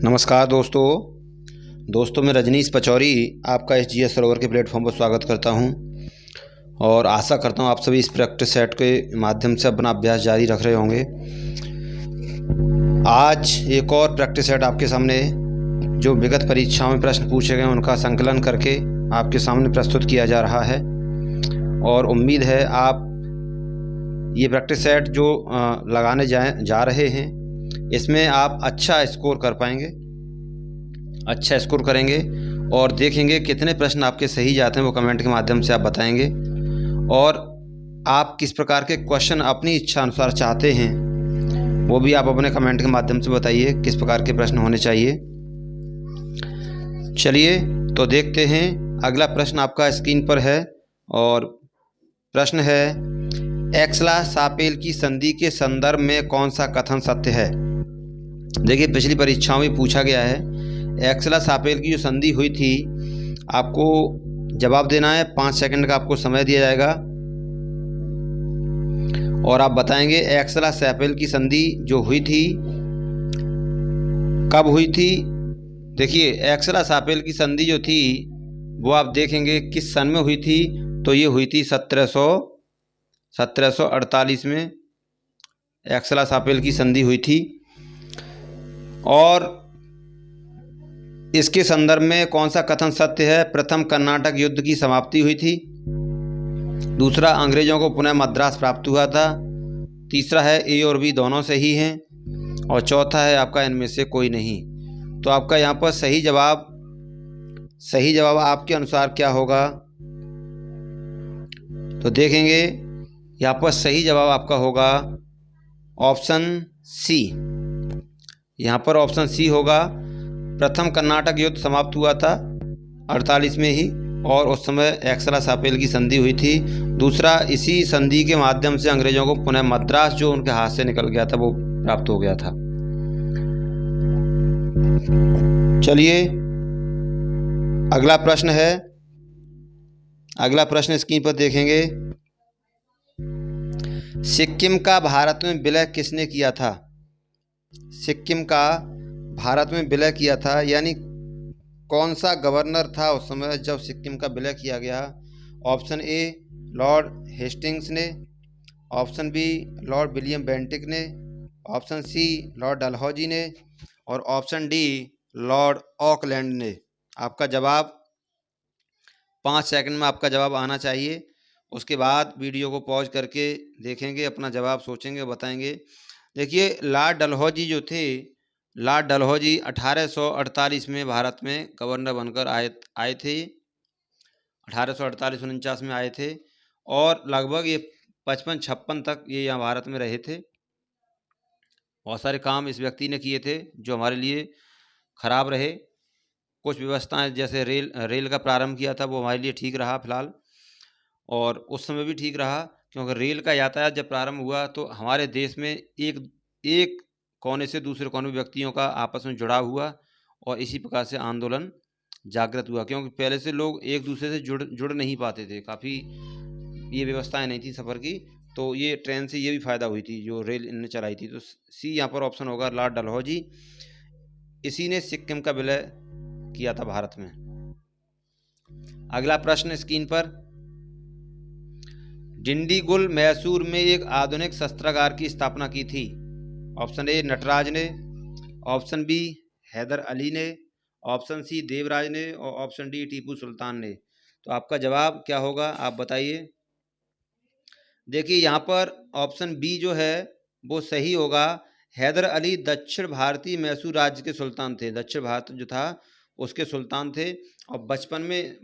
नमस्कार दोस्तों मैं रजनीश पचौरी आपका SGS सरोवर के प्लेटफॉर्म पर स्वागत करता हूं और आशा करता हूं आप सभी इस प्रैक्टिस सेट के माध्यम से अपना अभ्यास जारी रख रहे होंगे। आज एक और प्रैक्टिस सेट आपके सामने जो विगत परीक्षाओं में प्रश्न पूछे गए उनका संकलन करके आपके सामने प्रस्तुत किया जा रहा है और उम्मीद है आप ये प्रैक्टिस सेट जो लगाने जा रहे हैं इसमें आप अच्छा स्कोर कर पाएंगे, अच्छा स्कोर करेंगे और देखेंगे कितने प्रश्न आपके सही जाते हैं वो कमेंट के माध्यम से आप बताएंगे और आप किस प्रकार के क्वेश्चन अपनी इच्छा अनुसार चाहते हैं वो भी आप अपने कमेंट के माध्यम से बताइए किस प्रकार के प्रश्न होने चाहिए। चलिए तो देखते हैं। अगला प्रश्न आपका स्क्रीन पर है और प्रश्न है एक्सला सापेल की संधि के संदर्भ में कौन सा कथन सत्य है। देखिए पिछली परीक्षाओं में पूछा गया है एक्सला सापेल की जो संधि हुई थी आपको जवाब देना है। 5 सेकंड का आपको समय दिया जाएगा और आप बताएंगे एक्सला सापेल की संधि जो हुई थी कब हुई थी। देखिए एक्सला सापेल की संधि जो थी वो आप देखेंगे किस सन में हुई थी, तो ये हुई थी 1748 में एक्सला सापेल की संधि हुई थी और इसके संदर्भ में कौन सा कथन सत्य है। प्रथम कर्नाटक युद्ध की समाप्ति हुई थी, दूसरा अंग्रेजों को पुनः मद्रास प्राप्त हुआ था, तीसरा है ए और बी दोनों सही हैं और चौथा है आपका इनमें से कोई नहीं। तो आपका यहाँ पर सही जवाब आपके अनुसार क्या होगा, तो देखेंगे यहाँ पर सही जवाब आपका होगा ऑप्शन सी। यहाँ पर ऑप्शन सी होगा। प्रथम कर्नाटक युद्ध समाप्त हुआ था 48 में ही और उस समय एक्सला सापेल की संधि हुई थी। दूसरा इसी संधि के माध्यम से अंग्रेजों को पुनः मद्रास जो उनके हाथ से निकल गया था वो प्राप्त हो गया था। चलिए अगला प्रश्न है। अगला प्रश्न स्क्रीन पर देखेंगे। सिक्किम का भारत में विलय किसने किया था। सिक्किम का भारत में विलय किया था यानी कौन सा गवर्नर था उस समय जब सिक्किम का विलय किया गया। ऑप्शन ए लॉर्ड हेस्टिंग्स ने, option B Lord William Bentinck ने, ऑप्शन सी लॉर्ड डलहौजी ने और ऑप्शन डी लॉर्ड ऑकलैंड ने। आपका जवाब 5 सेकंड में आपका जवाब आना चाहिए। उसके बाद वीडियो को पॉज करके देखेंगे, अपना जवाब सोचेंगे, बताएंगे। देखिए लॉर्ड डलहौजी जो थे, लॉर्ड डलहौजी 1848 में भारत में गवर्नर बनकर आए थे। 1848-49 में आए थे और लगभग ये 55-56 तक ये यहाँ भारत में रहे थे। बहुत सारे काम इस व्यक्ति ने किए थे जो हमारे लिए खराब रहे। कुछ व्यवस्थाएं जैसे रेल का प्रारंभ किया था वो हमारे लिए ठीक रहा फिलहाल, और उस समय भी ठीक रहा क्योंकि रेल का यातायात जब प्रारंभ हुआ तो हमारे देश में एक कोने से दूसरे कोने में व्यक्तियों का आपस में जुड़ाव हुआ और इसी प्रकार से आंदोलन जागृत हुआ, क्योंकि पहले से लोग एक दूसरे से जुड़ नहीं पाते थे, काफ़ी ये व्यवस्थाएं नहीं थी सफ़र की। तो ये ट्रेन से ये भी फ़ायदा हुई थी जो रेल इनने चलाई थी। तो सी यहाँ पर ऑप्शन होगा लॉर्ड डलहौजी, इसी ने सिक्किम का विलय किया था भारत में। अगला प्रश्न स्क्रीन पर। डिंडीगुल मैसूर में एक आधुनिक शस्त्रागार की स्थापना की थी। ऑप्शन ए नटराज ने, ऑप्शन बी हैदर अली ने, ऑप्शन सी देवराज ने और ऑप्शन डी टीपू सुल्तान ने। तो आपका जवाब क्या होगा आप बताइए। देखिए यहाँ पर ऑप्शन बी जो है वो सही होगा। हैदर अली दक्षिण भारतीय मैसूर राज्य के सुल्तान थे, दक्षिण भारत जो था उसके सुल्तान थे। और बचपन में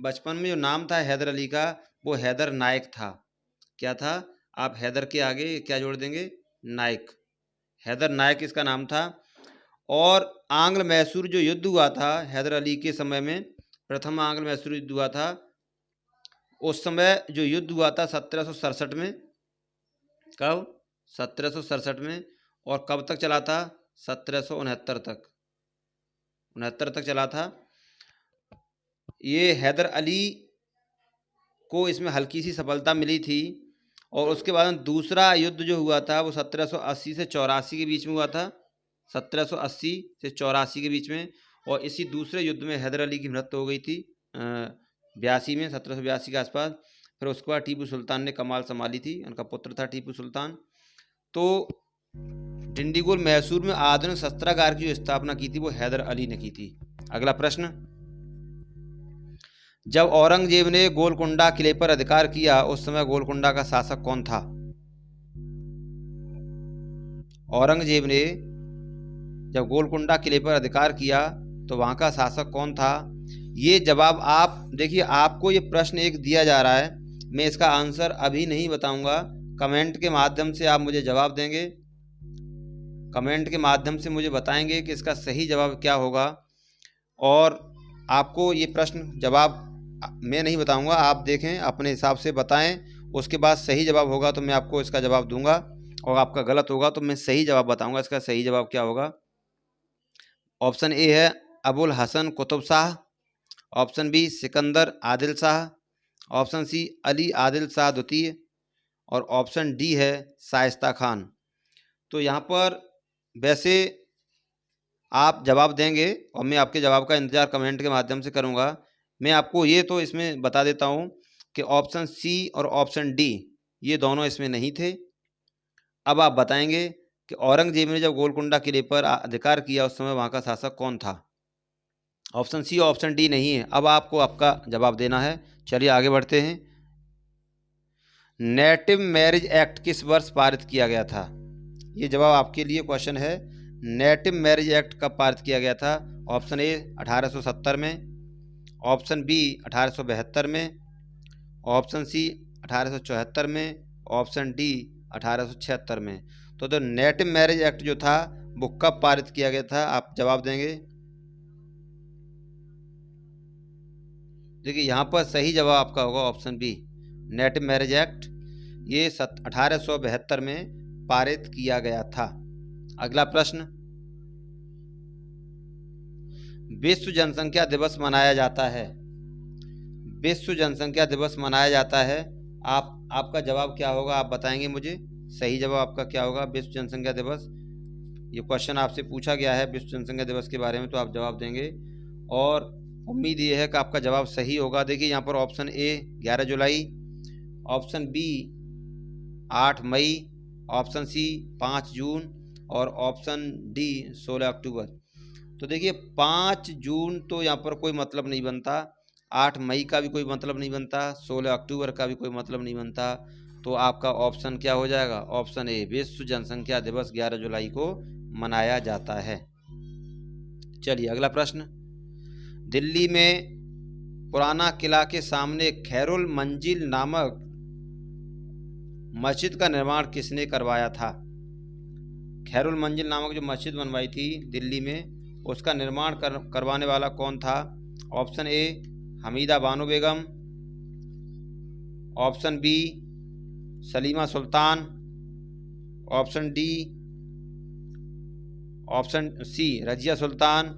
जो नाम था हैदर अली का वो हैदर नायक था। क्या था, आप हैदर के आगे क्या जोड़ देंगे, नायक। हैदर नायक इसका नाम था। और आंग्ल मैसूर जो युद्ध हुआ था हैदर अली के समय में, प्रथम आंग्ल मैसूर युद्ध हुआ था, उस समय जो युद्ध हुआ था 1767 में। कब, 1767 में। और कब तक चला था, 1769 तक, 69 तक चला था। ये हैदर अली को इसमें हल्की सी सफलता मिली थी और उसके बाद दूसरा युद्ध जो हुआ था वो 1780 से 84 के बीच में हुआ था। 1780 से 84 के बीच में, और इसी दूसरे युद्ध में हैदर अली की मृत्यु हो गई थी 82 में, 1782 के आसपास। फिर उसके बाद टीपू सुल्तान ने कमाल संभाली थी, उनका पुत्र था टीपू सुल्तान। तो डिंडीगुल मैसूर में आधुनिक शस्त्रागार की जो स्थापना की थी वो हैदर अली ने की थी। अगला प्रश्न, जब औरंगजेब ने गोलकुंडा किले पर अधिकार किया उस समय गोलकुंडा का शासक कौन था? औरंगजेब ने जब गोलकुंडा किले पर अधिकार किया तो वहां का शासक कौन था? ये जवाब आप देखिए, आपको ये प्रश्न एक दिया जा रहा है, मैं इसका आंसर अभी नहीं बताऊंगा, कमेंट के माध्यम से आप मुझे जवाब देंगे, कमेंट के माध्यम से मुझे बताएंगे कि इसका सही जवाब क्या होगा। और आपको ये प्रश्न जवाब मैं नहीं बताऊंगा, आप देखें अपने हिसाब से बताएं, उसके बाद सही जवाब होगा तो मैं आपको इसका जवाब दूंगा, और आपका गलत होगा तो मैं सही जवाब बताऊंगा। इसका सही जवाब क्या होगा? ऑप्शन ए है Abul Hasan Qutb Shah, option B Sikandar Adil Shah, option C Ali Adil Shah द्वितीय, और ऑप्शन डी है शाइस्ता खान। तो यहाँ पर वैसे आप जवाब देंगे और मैं आपके जवाब का इंतज़ार कमेंट के माध्यम से करूँगा। मैं आपको ये तो इसमें बता देता हूँ कि ऑप्शन सी और ऑप्शन डी ये दोनों इसमें नहीं थे। अब आप बताएंगे कि औरंगजेब ने जब गोलकुंडा किले पर अधिकार किया उस समय वहाँ का शासक कौन था? ऑप्शन सी और ऑप्शन डी नहीं है। अब आपको आपका जवाब देना है। चलिए आगे बढ़ते हैं। नेटिव मैरिज एक्ट किस वर्ष पारित किया गया था? ये जवाब आपके लिए क्वेश्चन है। नेटिव मैरिज एक्ट कब पारित किया गया था? ऑप्शन ए 1870 में, ऑप्शन बी 1872 में, ऑप्शन सी 1874 में, ऑप्शन डी 1876 में। तो नेटिव मैरिज एक्ट जो था वो कब पारित किया गया था? आप जवाब देंगे। देखिए यहाँ पर सही जवाब आपका होगा option B, native marriage act ये 1872 में पारित किया गया था। अगला प्रश्न, विश्व जनसंख्या दिवस मनाया जाता है, विश्व जनसंख्या दिवस मनाया जाता है, आपका जवाब क्या होगा? आप बताएंगे मुझे सही जवाब आपका क्या होगा? विश्व जनसंख्या दिवस, ये क्वेश्चन आपसे पूछा गया है विश्व जनसंख्या दिवस के बारे में, तो आप जवाब देंगे और उम्मीद ये है कि आपका जवाब सही होगा। देखिए यहाँ पर ऑप्शन ए 11 जुलाई, ऑप्शन बी 8 मई, ऑप्शन सी 5 जून और ऑप्शन डी 16 अक्टूबर। तो देखिए 5 जून तो यहाँ पर कोई मतलब नहीं बनता, 8 मई का भी कोई मतलब नहीं बनता, 16 अक्टूबर का भी कोई मतलब नहीं बनता। तो आपका ऑप्शन क्या हो जाएगा? ऑप्शन ए, विश्व जनसंख्या दिवस 11 जुलाई को मनाया जाता है। चलिए अगला प्रश्न, दिल्ली में पुराना किला के सामने खैरुल मंजिल नामक मस्जिद का निर्माण किसने करवाया था? खैरुल मंजिल नामक जो मस्जिद बनवाई थी दिल्ली में, उसका निर्माण करवाने वाला कौन था? Option A Hamida Bano Begum, option B Salima Sultan, option D, option C Razia Sultan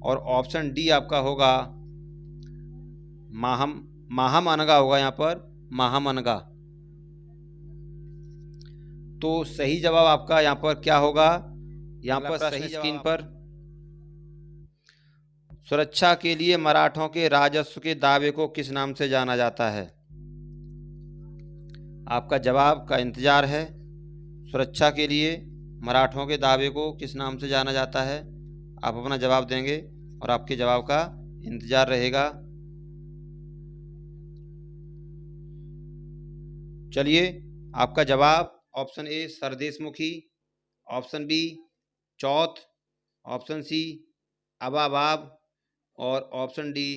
और ऑप्शन डी आपका होगा माहम अनगा होगा, यहाँ पर माहम अनगा। तो सही जवाब आपका यहाँ पर क्या होगा? यहाँ पर सही स्क्रीन पर, सुरक्षा के लिए मराठों के राजस्व के दावे को किस नाम से जाना जाता है? आपका जवाब का इंतजार है। सुरक्षा के लिए मराठों के दावे को किस नाम से जाना जाता है? आप अपना जवाब देंगे और आपके जवाब का इंतजार रहेगा। चलिए आपका जवाब ऑप्शन ए सरदेशमुखी, ऑप्शन बी चौथ, ऑप्शन सी अबाबाब और ऑप्शन डी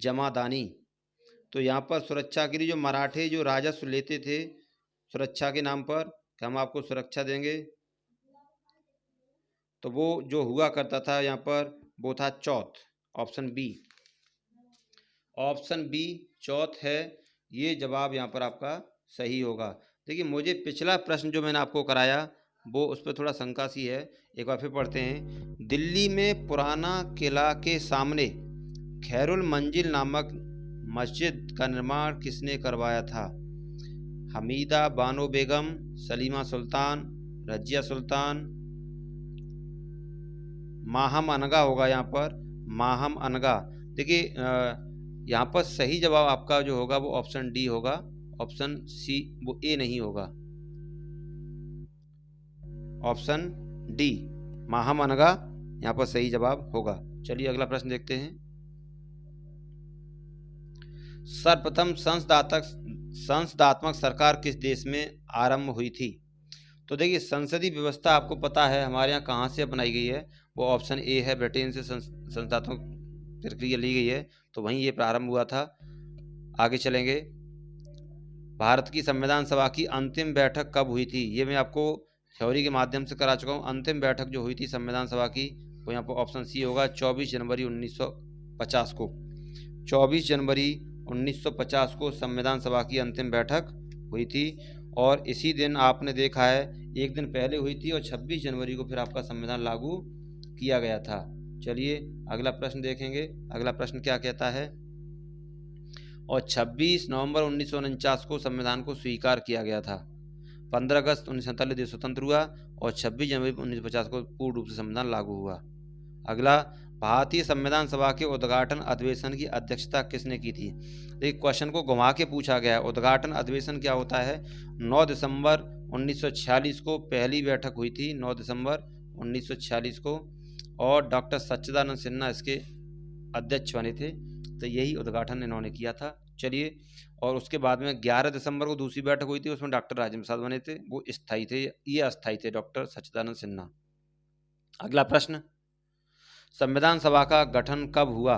जमादानी। तो यहाँ पर सुरक्षा के लिए जो मराठे जो राजस्व लेते थे सुरक्षा के नाम पर कि हम आपको सुरक्षा देंगे, तो वो जो हुआ करता था यहाँ पर वो था चौथ, ऑप्शन बी। ऑप्शन बी चौथ है, ये जवाब यहाँ पर आपका सही होगा। देखिए मुझे पिछला प्रश्न जो मैंने आपको कराया वो उस पर थोड़ा शंका सी है, एक बार फिर पढ़ते हैं। दिल्ली में पुराना किला के सामने खैरुल मंजिल नामक मस्जिद का निर्माण किसने करवाया था? हमीदा बानो बेगम, सलीमा सुल्तान, रजिया सुल्तान माहम अनगा होगा यहाँ पर, माहम अनगा। देखिए यहाँ पर सही जवाब आपका जो होगा वो ऑप्शन डी होगा, ऑप्शन सी वो ए नहीं होगा, ऑप्शन डी माहम अनगा यहाँ पर सही जवाब होगा। चलिए अगला प्रश्न देखते हैं। सर्वप्रथम संसदात्मक सरकार किस देश में आरंभ हुई थी? तो देखिए संसदीय व्यवस्था आपको पता है हमारे यहाँ कहाँ से अपनाई गई है, वो ऑप्शन ए है, ब्रिटेन से संसदात्मक प्रक्रिया ली गई है, तो वहीं ये प्रारंभ हुआ था। आगे चलेंगे। भारत की संविधान सभा की अंतिम बैठक कब हुई थी? ये मैं आपको थ्योरी के माध्यम से करा चुका हूँ। अंतिम बैठक जो हुई थी संविधान सभा की वो यहाँ पर ऑप्शन सी होगा, 24 जनवरी 1950 को। 24 जनवरी 1950 को संविधान सभा की अंतिम बैठक हुई थी, और इसी दिन आपने देखा है एक दिन पहले हुई थी और 26 जनवरी को फिर आपका संविधान लागू किया गया था। चलिए अगला प्रश्न देखेंगे। अगला प्रश्न क्या कहता है? और 26 नवंबर 1949 को संविधान को स्वीकार किया गया था। 15 अगस्त 1947 देश स्वतंत्र हुआ और 26 जनवरी 1950 को पूर्ण रूप से संविधान लागू हुआ। अगला, भारतीय संविधान सभा के उद्घाटन अधिवेशन की अध्यक्षता किसने की थी? देखिए क्वेश्चन को घुमा के पूछा गया है। उद्घाटन अधिवेशन क्या होता है? 9 दिसंबर 1946 को पहली बैठक हुई थी, 9 दिसंबर 1946 को, और डॉक्टर सच्चिदानंद सिन्हा इसके अध्यक्ष बने थे, तो यही उद्घाटन इन्होंने किया था। चलिए, और उसके बाद में 11 दिसंबर को दूसरी बैठक हुई थी, उसमें डॉक्टर राजेंद्र प्रसाद बने थे, वो स्थायी थे, ये अस्थायी थे डॉक्टर सच्चिदानंद सिन्हा। अगला प्रश्न, संविधान सभा का गठन कब हुआ?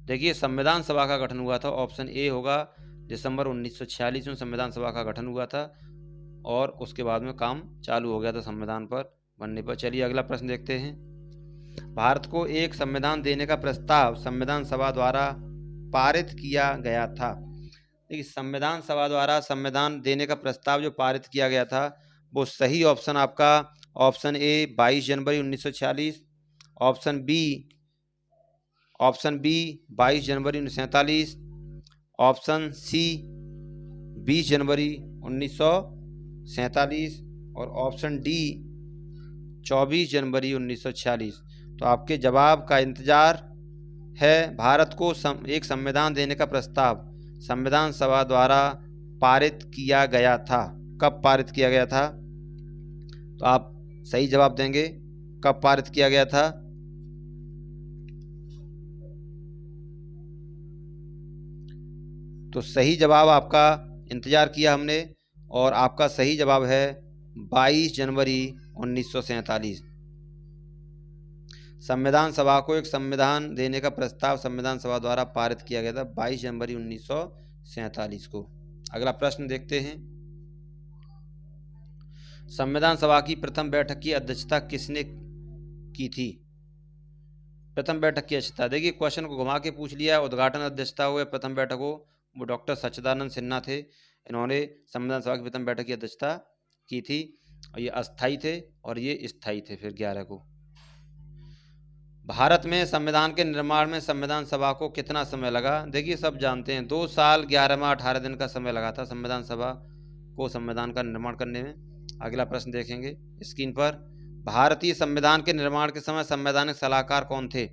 देखिए संविधान सभा का गठन हुआ था, ऑप्शन ए होगा, दिसंबर 1946 में संविधान सभा का गठन हुआ था, और उसके बाद में काम चालू हो गया था संविधान पर बनने पर। चलिए अगला प्रश्न देखते हैं। भारत को एक संविधान देने का प्रस्ताव संविधान सभा द्वारा पारित किया गया था। देखिए संविधान सभा द्वारा संविधान देने का प्रस्ताव जो पारित किया गया था वो सही ऑप्शन आपका ऑप्शन ए 22 जनवरी 1946, ऑप्शन बी 22 जनवरी 1947, ऑप्शन सी 20 जनवरी 1947, और ऑप्शन डी 24 जनवरी 1946। तो आपके जवाब का इंतजार है। भारत को एक संविधान देने का प्रस्ताव संविधान सभा द्वारा पारित किया गया था। कब पारित किया गया था? तो आप सही जवाब देंगे, कब पारित किया गया था? तो सही जवाब आपका इंतजार किया हमने, और आपका सही जवाब है 22 जनवरी 1947। संविधान सभा को एक संविधान देने का प्रस्ताव संविधान सभा द्वारा पारित किया गया था 22 जनवरी 1947 को। अगला प्रश्न देखते हैं। संविधान सभा की प्रथम बैठक की अध्यक्षता किसने की थी? प्रथम बैठक की अध्यक्षता, देखिए क्वेश्चन को घुमा के पूछ लिया, उद्घाटन अध्यक्षता हो या प्रथम बैठक हो, वो डॉक्टर सच्चिदानंद सिन्हा थे। इन्होंने संविधान सभा की प्रथम बैठक की अध्यक्षता की थी, और ये अस्थायी थे और ये स्थायी थे फिर 11 को। भारत में संविधान के निर्माण में संविधान सभा को कितना समय लगा? देखिए सब जानते हैं 2 साल 11 माह 18 दिन का समय लगा था संविधान सभा को संविधान का निर्माण करने में। अगला प्रश्न देखेंगे स्क्रीन पर। भारतीय संविधान के निर्माण के समय संवैधानिक सलाहकार कौन थे?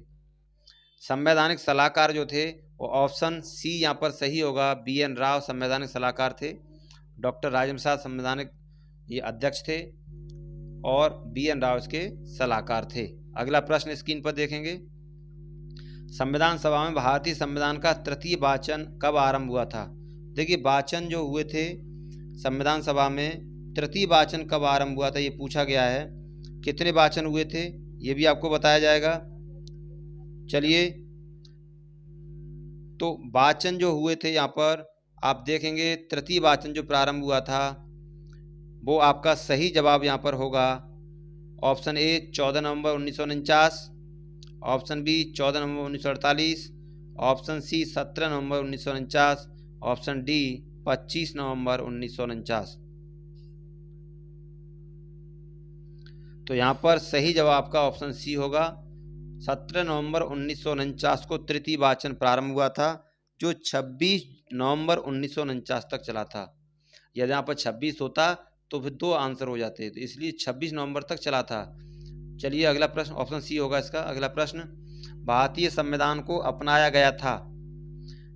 संवैधानिक सलाहकार जो थे वो ऑप्शन सी यहाँ पर सही होगा, BN राव संवैधानिक सलाहकार थे। डॉक्टर राजेंद्र प्रसाद संवैधानिक ये अध्यक्ष थे और BN राव इसके सलाहकार थे। अगला प्रश्न स्क्रीन पर देखेंगे। संविधान सभा में भारतीय संविधान का तृतीय वाचन कब आरंभ हुआ था? देखिए वाचन जो हुए थे संविधान सभा में, तृतीय वाचन कब आरंभ हुआ था ये पूछा गया है। कितने वाचन हुए थे ये भी आपको बताया जाएगा। चलिए, तो वाचन जो हुए थे यहाँ पर आप देखेंगे, तृतीय वाचन जो प्रारंभ हुआ था वो आपका सही जवाब यहाँ पर होगा ऑप्शन ए 14 नवंबर 1949, ऑप्शन बी 14 नवंबर 1948, ऑप्शन सी 17 नवंबर 1949, ऑप्शन डी 25 नवंबर 1949। तो यहाँ पर सही जवाब का ऑप्शन सी होगा। 17 नवंबर 1949 को तृतीय वाचन प्रारंभ हुआ था, जो 26 नवंबर 1949 तक चला था। यदि यहाँ पर 26 होता तो फिर 2 आंसर हो जाते, तो इसलिए 26 नवंबर तक चला था। चलिए अगला प्रश्न ऑप्शन सी होगा इसका अगला प्रश्न। भारतीय संविधान को अपनाया गया था।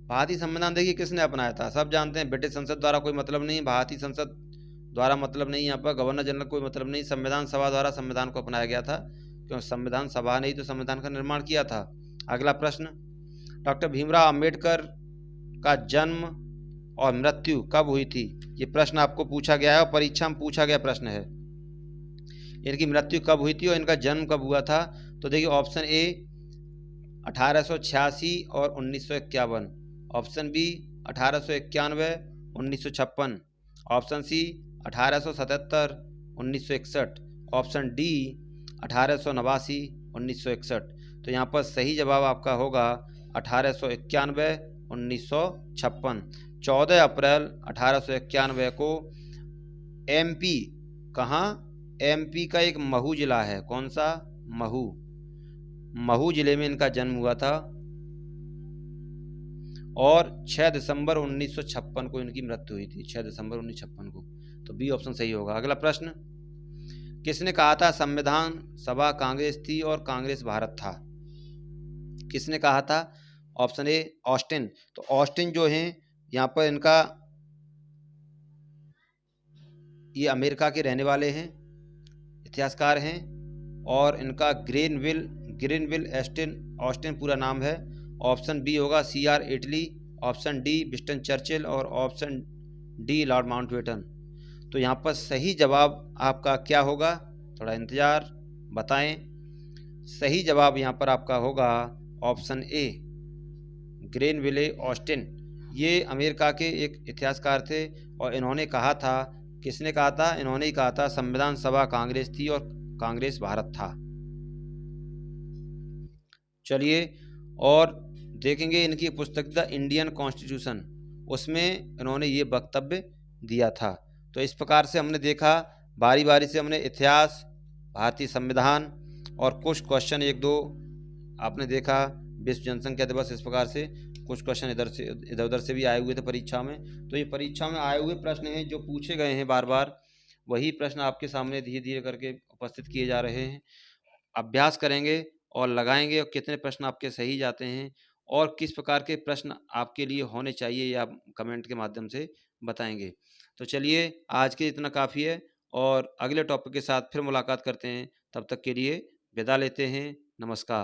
भारतीय संविधान देखिए किसने अपनाया था, सब जानते हैं ब्रिटिश संसद द्वारा कोई मतलब नहीं, भारतीय संसद द्वारा मतलब नहीं, यहाँ पर गवर्नर जनरल कोई मतलब नहीं, संविधान सभा द्वारा संविधान को अपनाया गया था, क्योंकि संविधान सभा ने ही तो संविधान का निर्माण किया था। अगला प्रश्न, डॉक्टर भीमराव अंबेडकर का जन्म और मृत्यु कब हुई थी। ये प्रश्न आपको पूछा गया है और परीक्षा में पूछा गया प्रश्न है। इनकी मृत्यु कब हुई थी और इनका जन्म कब हुआ था। तो देखिए ऑप्शन ए 1886 और 1951, option B 1891 1956, option C 1877 1961, option D 1889 1961। तो यहाँ पर सही जवाब आपका होगा 1891 1956। 14 अप्रैल 1891 को एमपी, कहाँ, एमपी का एक महू जिला है, कौन सा, महू, महू जिले में इनका जन्म हुआ था और 6 दिसंबर 1956 को इनकी मृत्यु हुई थी, 6 दिसंबर 1956 को। तो बी ऑप्शन सही होगा। अगला प्रश्न, किसने कहा था संविधान सभा कांग्रेस थी और कांग्रेस भारत था। किसने कहा था। ऑप्शन ए ऑस्टिन। तो ऑस्टिन जो हैं यहाँ पर इनका, ये अमेरिका के रहने वाले हैं, इतिहासकार हैं और इनका ग्रेनविल ग्रीनविल ऑस्टिन पूरा नाम है। ऑप्शन बी होगा CR Italy, option D Winston Churchill और ऑप्शन डी लॉर्ड माउंटबेटन। तो यहाँ पर सही जवाब आपका क्या होगा, थोड़ा इंतजार बताएं। सही जवाब यहाँ पर आपका होगा ऑप्शन ए ग्रेनविले ऑस्टिन। ये अमेरिका के एक इतिहासकार थे और इन्होंने कहा था, किसने कहा था, इन्होंने ही कहा था संविधान सभा कांग्रेस थी और कांग्रेस भारत था। चलिए और देखेंगे इनकी पुस्तक द इंडियन कॉन्स्टिट्यूशन, उसमें इन्होंने ये वक्तव्य दिया था। तो इस प्रकार से हमने देखा, बारी बारी से हमने इतिहास, भारतीय संविधान और कुछ क्वेश्चन एक दो आपने देखा, विश्व जनसंख्या दिवस, इस प्रकार से कुछ क्वेश्चन इधर उधर से भी आए हुए थे परीक्षा में। तो ये परीक्षा में आए हुए प्रश्न हैं जो पूछे गए हैं बार बार, वही प्रश्न आपके सामने धीरे धीरे करके उपस्थित किए जा रहे हैं। अभ्यास करेंगे और लगाएंगे और कितने प्रश्न आपके सही जाते हैं और किस प्रकार के प्रश्न आपके लिए होने चाहिए, या कमेंट के माध्यम से बताएंगे। तो चलिए आज के इतना काफ़ी है और अगले टॉपिक के साथ फिर मुलाकात करते हैं। तब तक के लिए विदा लेते हैं। नमस्कार।